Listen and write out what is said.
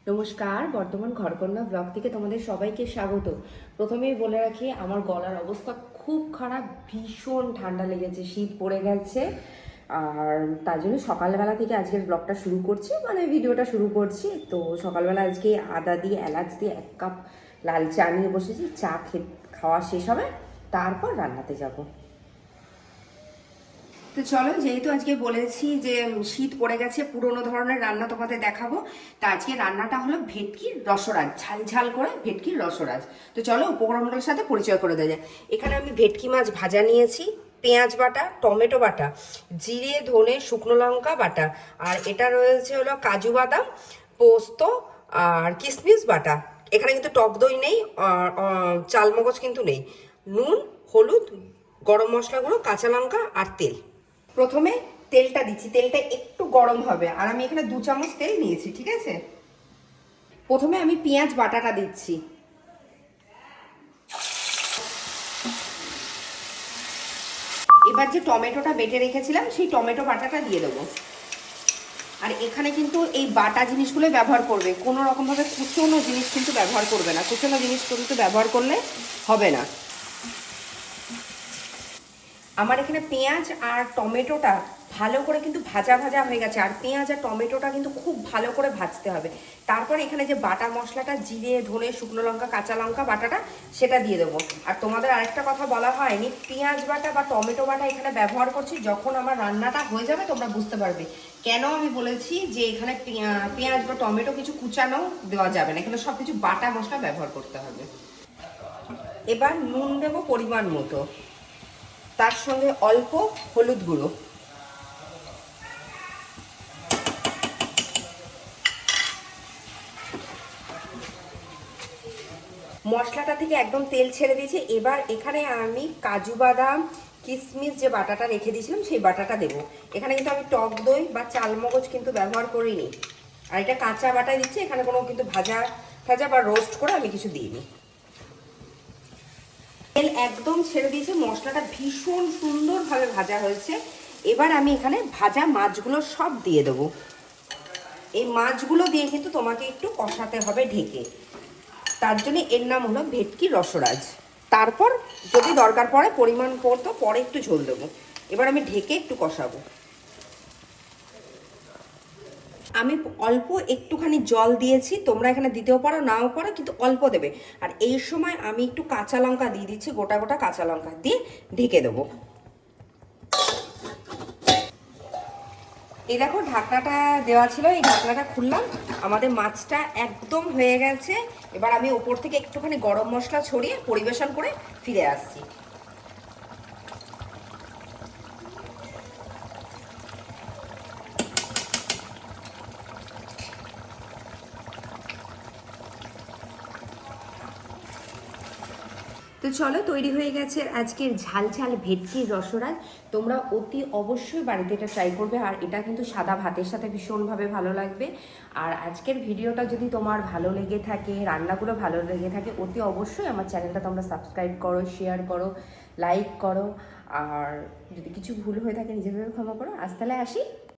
নমস্কার, বর্তমান ঘরকন্যা ব্লগ থেকে তোমাদের সবাইকে স্বাগত। প্রথমেই বলে রাখি, আমার গলার অবস্থা খুব খারাপ, ভীষণ ঠান্ডা লেগেছে, শীত পড়ে গেছে। আর তার জন্য সকালবেলা থেকে আজকের ব্লগটা শুরু করছি, মানে ভিডিওটা শুরু করছি। তো সকালবেলা আজকে আদা দিয়ে এলাচ দিয়ে 1 কাপ লাল চা নিয়ে বসেছি। চা খাওয়া শেষ হবে, তারপর রান্নাতে যাব। তো চলো, যেহেতু আজকে বলেছি যে শীত পড়ে গেছে, পুরোনো ধরনের রান্না তোমাদের দেখাবো। তা আজকে রান্নাটা হলো ভেটকির রসরাজ, ঝাল ঝাল করে ভেটকির রসরাজ। তো চলো উপকরণগুলোর সাথে পরিচয় করে দেওয়া যায়। এখানে আমি ভেটকি মাছ ভাজা নিয়েছি, পেঁয়াজ বাটা, টমেটো বাটা, জিরে ধনে শুকনো লঙ্কা বাটা, আর এটা রয়েছে হলো কাজু বাদাম, পোস্ত আর কিশমিশ বাটা। এখানে কিন্তু টক দই নেই, আর চালমগজ কিন্তু নেই। নুন, হলুদ, গরম মশলা গুঁড়ো, কাঁচা লঙ্কা আর তেল। প্রথমে তেলটা দিচ্ছি, তেলটা একটু গরম হবে, আর আমি এখানে 2 চামচ তেল নিয়েছি, ঠিক আছে। প্রথমে আমি পেঁয়াজ বাটাটা দিচ্ছি। এবার যে টমেটোটা বেটে রেখেছিলাম সেই টমেটো বাটাটা দিয়ে দেবো। আর এখানে কিন্তু এই বাটা জিনিসগুলো ব্যবহার করবে, কোনো রকমভাবে কুচনো জিনিস কিন্তু ব্যবহার করবে না, কুচনো জিনিস কিন্তু ব্যবহার করলে হবে না। আমার এখানে পেঁয়াজ আর টমেটোটা ভালো করে কিন্তু ভাজা ভাজা হয়ে গেছে, আর পেঁয়াজ আর টমেটোটা কিন্তু খুব ভালো করে ভাজতে হবে। তারপর এখানে যে বাটা মশলাটা, জিরে ধনে শুকনো লঙ্কা কাঁচা লঙ্কা বাটাটা, সেটা দিয়ে দেবো। আর তোমাদের আরেকটা কথা বলা হয়নি, পেঁয়াজ বাটা বা টমেটো বাটা এখানে ব্যবহার করছি যখন আমার রান্নাটা হয়ে যাবে, তোমরা বুঝতে পারবে কেন আমি বলেছি যে এখানে পেঁয়াজ বা টমেটো কিছু কুচানো দেওয়া যাবে না, এখানে সব কিছু বাটা মশলা ব্যবহার করতে হবে। এবার নুন দেবো পরিমাণ মতো, তার সঙ্গে অল্প হলুদ গুঁড়ো। মশলাটা থেকে একদম তেল ছেড়ে দিয়েছে। এবার এখানে আমি কাজু বাদাম কিশমিশ যে বাটাটা রেখে দিয়েছিলাম সেই বাটাটা দেবো। এখানে কিন্তু আমি টক দই বা চালমগজ কিন্তু ব্যবহার করিনি, আর এটা কাঁচা বাটাই দিচ্ছি, এখানে কোনো কিন্তু ভাজা ভাজা বা রোস্ট করে আমি কিছু দিইনি। তেল একদম ছেড়ে দিয়েছে, মশলাটা ভীষণ সুন্দরভাবে ভাজা হয়েছে। এবার আমি এখানে ভাজা মাছগুলো সব দিয়ে দেবো। এই মাছগুলো দিয়ে কিন্তু তোমাকে একটু কষাতে হবে ঢেকে, তার জন্য এর নাম হলো ভেটকির রসরাজ। তারপর যদি দরকার পড়ে পরিমাণ পড়তো পরে একটু ঝোল দেবো। এবার আমি ঢেকে একটু কষাবো। আমি অল্প একটুখানি জল দিয়েছি, তোমরা এখানে দিতেও পারো নাও পারো, কিন্তু অল্প দেবে। আর এই সময় আমি একটু কাঁচা লঙ্কা দিয়ে দিচ্ছি, গোটা গোটা কাঁচা লঙ্কা দিয়ে ঢেকে দেবো। এই দেখো ঢাকনাটা দেওয়া ছিল, এই ঢাকনাটা খুললাম, আমাদের মাছটা একদম হয়ে গেছে। এবার আমি ওপর থেকে একটুখানি গরম মশলা ছড়িয়ে পরিবেশন করে ফিরে আসছি। তো চলো, তৈরি হয়ে গেছে আজকের ঝাল ঝাল ভেটকির রসরাজ। তোমরা অতি অবশ্যই বাড়িতে এটা ট্রাই করবে, আর এটা কিন্তু সাদা ভাতের সাথে ভীষণভাবে ভালো লাগবে। আর আজকের ভিডিওটা যদি তোমার ভালো লেগে থাকে, রান্নাগুলো ভালো লেগে থাকে, অতি অবশ্যই আমার চ্যানেলটা তোমরা সাবস্ক্রাইব করো, শেয়ার করো, লাইক করো। আর যদি কিছু ভুল হয়ে থাকে নিজেদের ক্ষমা করো। আজ তাহলে আসি।